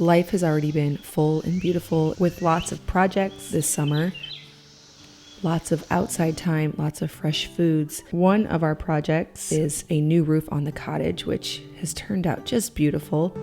Life has already been full and beautiful with lots of projects this summer. Lots of outside time, lots of fresh foods. One of our projects is a new roof on the cottage, which has turned out just beautiful.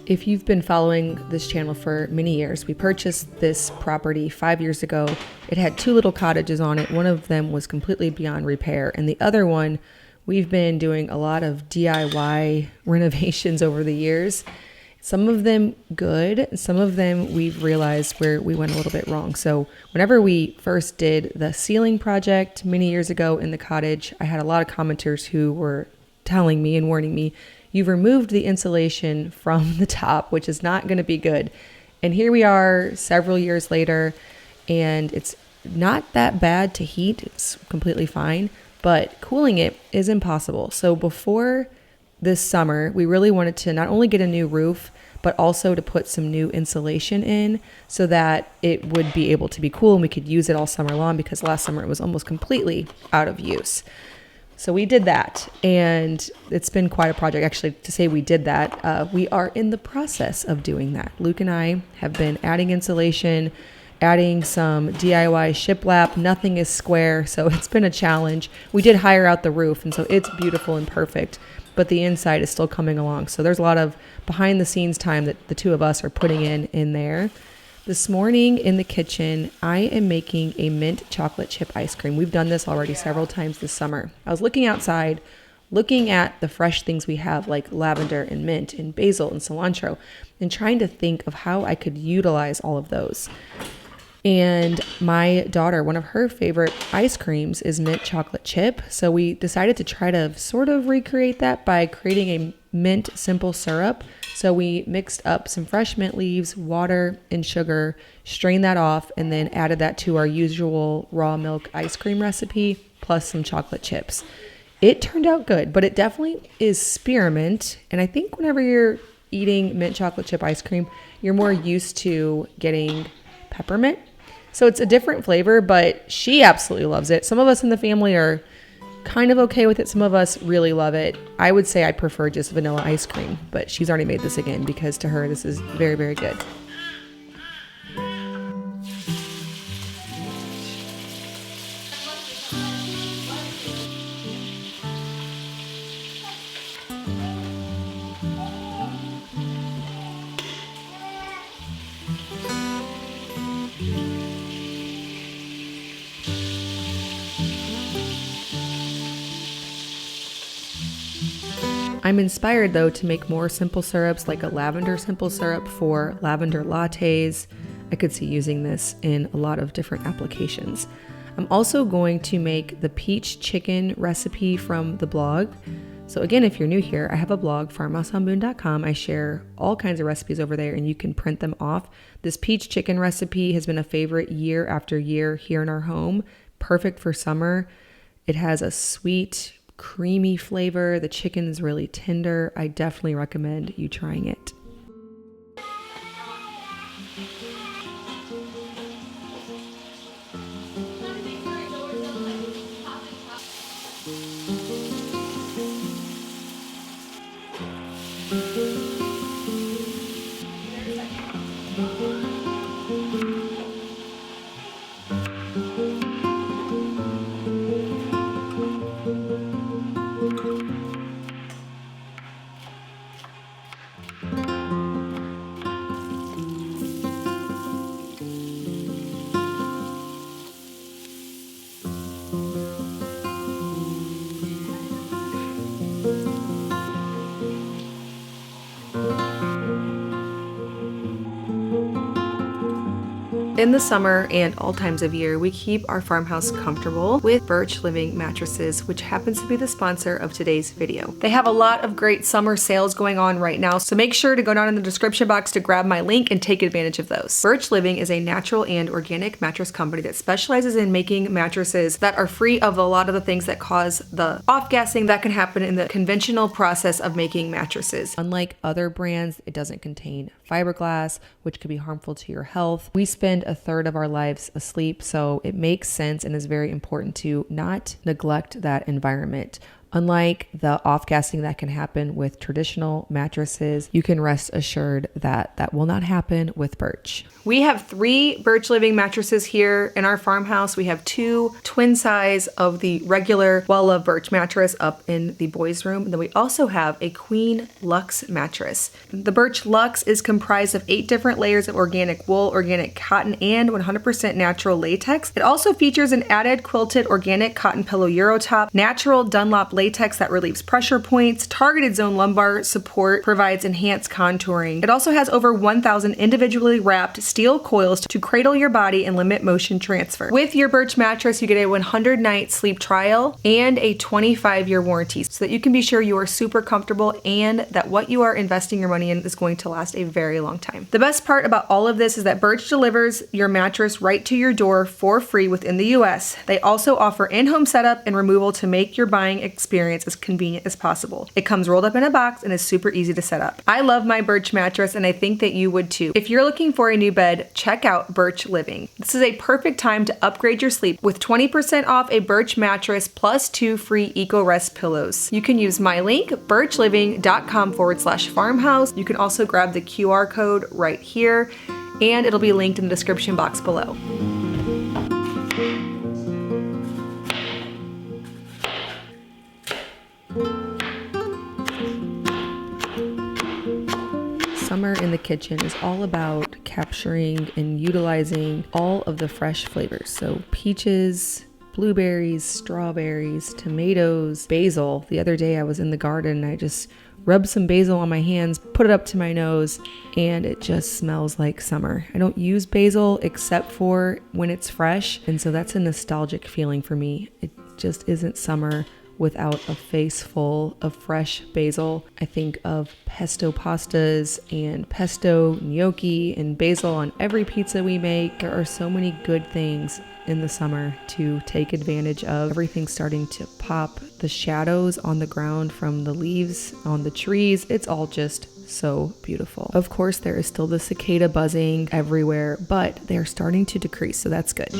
If you've been following this channel for many years, we purchased this property 5 years ago. It had 2 little cottages on it. One of them was completely beyond repair, and the other one, we've been doing a lot of DIY renovations over the years. Some of them good, some of them we've realized where we went a little bit wrong. So whenever we first did the ceiling project many years ago in the cottage, I had a lot of commenters who were telling me and warning me, you've removed the insulation from the top, which is not going to be good. And here we are several years later, and it's not that bad to heat. It's completely fine, but cooling it is impossible. So before this summer, we really wanted to not only get a new roof, but also to put some new insulation in so that it would be able to be cool and we could use it all summer long, because last summer it was almost completely out of use. So we did that, and it's been quite a project. Actually, to say we did that, we are in the process of doing that. Luke and I have been adding insulation, adding some DIY shiplap. Nothing is square, so it's been a challenge. We did hire out the roof, and so it's beautiful and perfect, but the inside is still coming along. So there's a lot of behind the scenes time that the two of us are putting in there. This morning in the kitchen, I am making a mint chocolate chip ice cream. We've done this already several times this summer. I was looking outside, looking at the fresh things we have like lavender and mint and basil and cilantro, and trying to think of how I could utilize all of those. And my daughter, one of her favorite ice creams is mint chocolate chip. So we decided to try to sort of recreate that by creating a mint simple syrup. So we mixed up some fresh mint leaves, water, and sugar, strained that off, and then added that to our usual raw milk ice cream recipe, plus some chocolate chips. It turned out good, but it definitely is spearmint. And I think whenever you're eating mint chocolate chip ice cream, you're more used to getting peppermint. So it's a different flavor, but she absolutely loves it. Some of us in the family are kind of okay with it. Some of us really love it. I would say I prefer just vanilla ice cream, but she's already made this again because to her, this is very, very good. I'm inspired though to make more simple syrups, like a lavender simple syrup for lavender lattes. I could see using this in a lot of different applications. I'm also going to make the peach chicken recipe from the blog. So again, if you're new here, I have a blog, farmhouseonboone.com. I share all kinds of recipes over there and you can print them off. This peach chicken recipe has been a favorite year after year here in our home. Perfect for summer. It has a sweet, creamy flavor. The chicken is really tender. I definitely recommend you trying it. In the summer and all times of year, we keep our farmhouse comfortable with Birch Living mattresses, which happens to be the sponsor of today's video. They have a lot of great summer sales going on right now, so make sure to go down in the description box to grab my link and take advantage of those. Birch Living is a natural and organic mattress company that specializes in making mattresses that are free of a lot of the things that cause the off-gassing that can happen in the conventional process of making mattresses. Unlike other brands, it doesn't contain fiberglass, which could be harmful to your health. We spend a third of our lives asleep, so it makes sense and is very important to not neglect that environment. Unlike the off-gassing that can happen with traditional mattresses, you can rest assured that that will not happen with Birch. We have 3 Birch Living mattresses here in our farmhouse. We have 2 twin size of the regular well-loved Birch mattress up in the boys' room. And then we also have a Queen Luxe mattress. The Birch Luxe is comprised of 8 different layers of organic wool, organic cotton, and 100% natural latex. It also features an added quilted organic cotton pillow Euro top, natural Dunlop latex that relieves pressure points, targeted zone lumbar support, provides enhanced contouring. It also has over 1,000 individually wrapped steel coils to cradle your body and limit motion transfer. With your Birch mattress, you get a 100-night sleep trial and a 25-year warranty so that you can be sure you are super comfortable and that what you are investing your money in is going to last a very long time. The best part about all of this is that Birch delivers your mattress right to your door for free within the US. They also offer in-home setup and removal to make your buying experience as convenient as possible. It comes rolled up in a box and is super easy to set up. I love my Birch mattress and I think that you would too. If you're looking for a new bed, check out Birch Living. This is a perfect time to upgrade your sleep with 20% off a Birch mattress plus 2 free EcoRest pillows. You can use my link, birchliving.com/farmhouse. You can also grab the QR code right here and it'll be linked in the description box below. Summer in the kitchen is all about capturing and utilizing all of the fresh flavors. So peaches, blueberries, strawberries, tomatoes, basil. The other day I was in the garden and I just rubbed some basil on my hands, put it up to my nose, and it just smells like summer. I don't use basil except for when it's fresh, and so that's a nostalgic feeling for me. It just isn't summer without a face full of fresh basil. I think of pesto pastas and pesto gnocchi and basil on every pizza we make. There are so many good things in the summer to take advantage of. Everything's starting to pop. The shadows on the ground from the leaves on the trees, it's all just so beautiful. Of course, there is still the cicada buzzing everywhere, but they're starting to decrease, so that's good.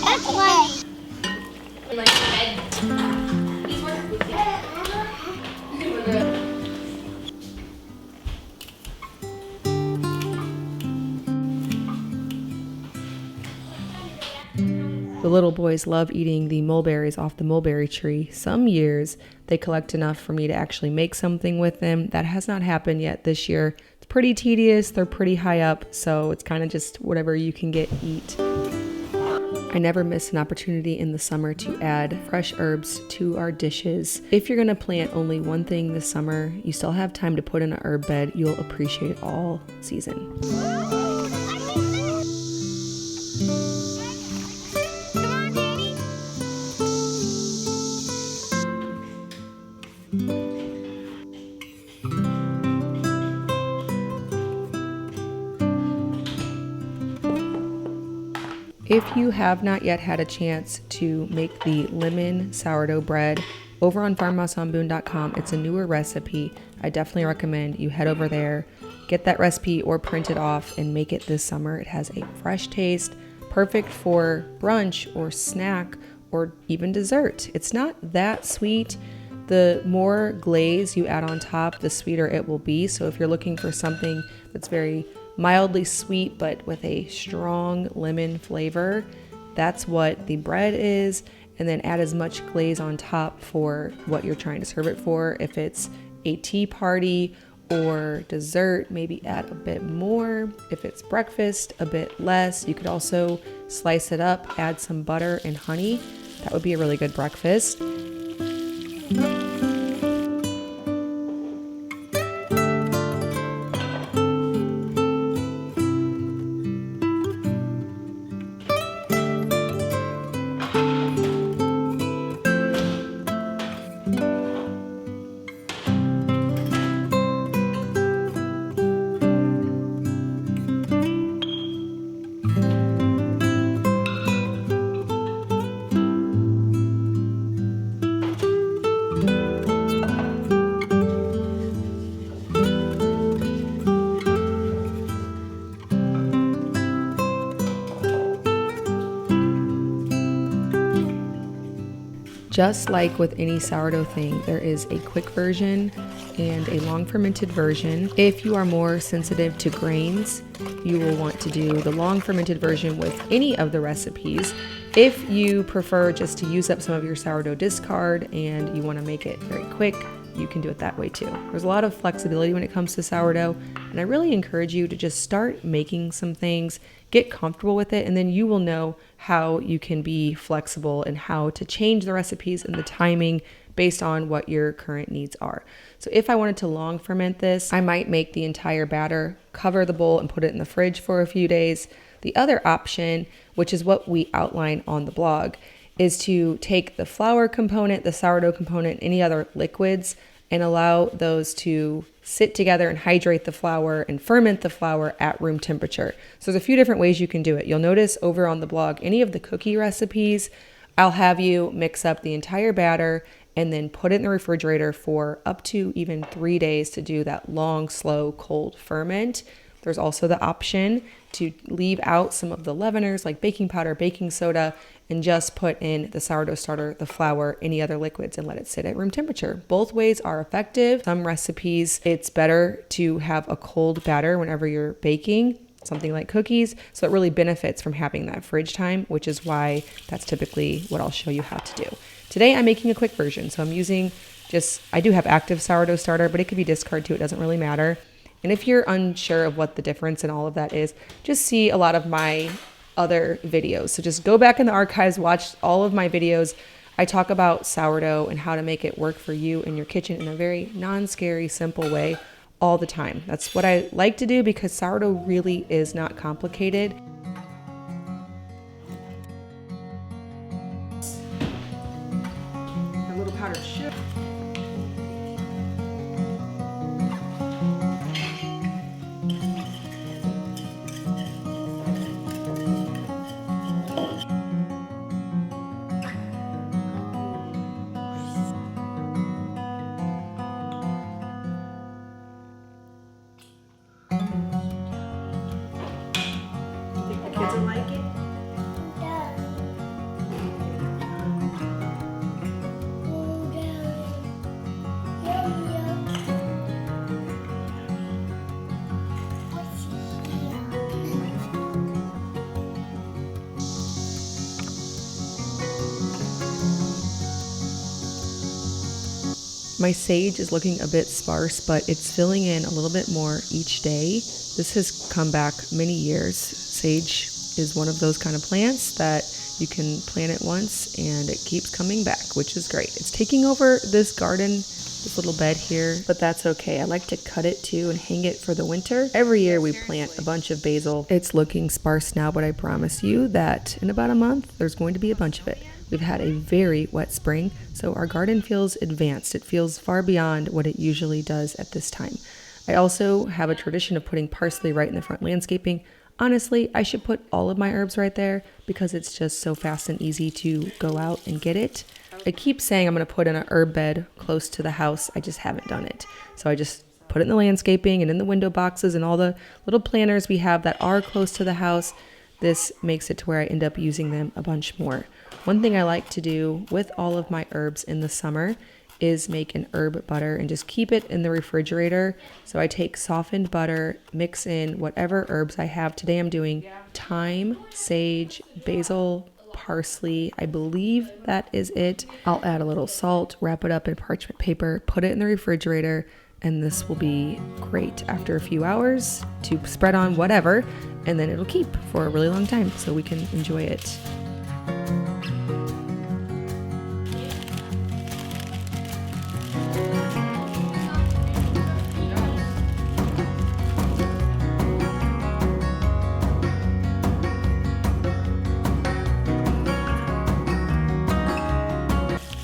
That's funny. Like bed. He's working with you. The little boys love eating the mulberries off the mulberry tree. Some years they collect enough for me to actually make something with them. That has not happened yet this year. It's pretty tedious. They're pretty high up, so it's kind of just whatever you can get, eat. I never miss an opportunity in the summer to add fresh herbs to our dishes. If you're gonna plant only one thing this summer, you still have time to put in an herb bed. You'll appreciate it all season. If you have not yet had a chance to make the lemon sourdough bread over on farmhouseonboone.com, it's a newer recipe. I definitely recommend you head over there, get that recipe or print it off and make it this summer. It has a fresh taste, perfect for brunch or snack or even dessert. It's not that sweet. The more glaze you add on top, the sweeter it will be. So if you're looking for something that's very mildly sweet but with a strong lemon flavor, that's what the bread is. And then add as much glaze on top for what you're trying to serve it for. If it's a tea party or dessert, maybe add a bit more. If it's breakfast, a bit less. You could also slice it up, add some butter and honey. That would be a really good breakfast. Just like with any sourdough thing, there is a quick version and a long fermented version. If you are more sensitive to grains, you will want to do the long fermented version with any of the recipes. If you prefer just to use up some of your sourdough discard and you want to make it very quick, you can do it that way too. There's a lot of flexibility when it comes to sourdough, and I really encourage you to just start making some things, get comfortable with it, and then you will know how you can be flexible and how to change the recipes and the timing based on what your current needs are. So if I wanted to long ferment this, I might make the entire batter, cover the bowl, and put it in the fridge for a few days. The other option, which is what we outline on the blog, is to take the flour component, the sourdough component, any other liquids, and allow those to sit together and hydrate the flour and ferment the flour at room temperature. So there's a few different ways you can do it. You'll notice over on the blog, any of the cookie recipes, I'll have you mix up the entire batter and then put it in the refrigerator for up to even 3 days to do that long, slow, cold ferment. There's also the option to leave out some of the leaveners like baking powder, baking soda, and just put in the sourdough starter, the flour, any other liquids, and let it sit at room temperature. Both ways are effective. Some recipes, it's better to have a cold batter whenever you're baking, something like cookies. So it really benefits from having that fridge time, which is why that's typically what I'll show you how to do. Today I'm making a quick version. So I'm using I do have active sourdough starter, but it could be discard too. It doesn't really matter. And if you're unsure of what the difference in all of that is, just see a lot of my other videos. So just go back in the archives, watch all of my videos. I talk about sourdough and how to make it work for you in your kitchen in a very non-scary, simple way all the time. That's what I like to do because sourdough really is not complicated. A little powdered sugar. Kids will like it? My sage is looking a bit sparse, but it's filling in a little bit more each day. This has come back many years. Sage is one of those kind of plants that you can plant it once and it keeps coming back, which is great. It's taking over this garden, this little bed here, but that's okay. I like to cut it too and hang it for the winter. Every year we plant a bunch of basil. It's looking sparse now, but I promise you that in about a month, there's going to be a bunch of it. We've had a very wet spring, so our garden feels advanced. It feels far beyond what it usually does at this time. I also have a tradition of putting parsley right in the front landscaping. Honestly, I should put all of my herbs right there because it's just so fast and easy to go out and get it. I keep saying I'm going to put in an herb bed close to the house. I just haven't done it. So I just put it in the landscaping and in the window boxes and all the little planters we have that are close to the house. This makes it to where I end up using them a bunch more. One thing I like to do with all of my herbs in the summer is make an herb butter and just keep it in the refrigerator. So I take softened butter, mix in whatever herbs I have. Today I'm doing thyme, sage, basil, parsley. I believe that is it. I'll add a little salt, wrap it up in parchment paper, put it in the refrigerator, and this will be great after a few hours to spread on whatever, and then it'll keep for a really long time so we can enjoy it.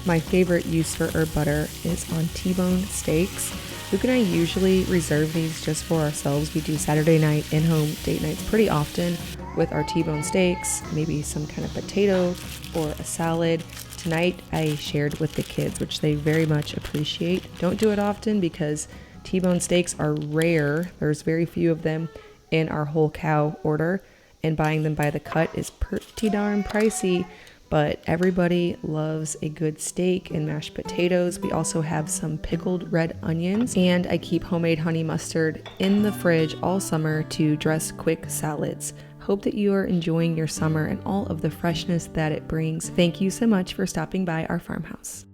My favorite use for herb butter is on T-bone steaks. Luke and I usually reserve these just for ourselves. We do Saturday night in-home date nights pretty often with our T-bone steaks, maybe some kind of potato or a salad. Tonight I shared with the kids, which they very much appreciate. Don't do it often because T-bone steaks are rare. There's very few of them in our whole cow order, and buying them by the cut is pretty darn pricey. but everybody loves a good steak and mashed potatoes. We also have some pickled red onions, and I keep homemade honey mustard in the fridge all summer to dress quick salads. Hope that you are enjoying your summer and all of the freshness that it brings. Thank you so much for stopping by our farmhouse.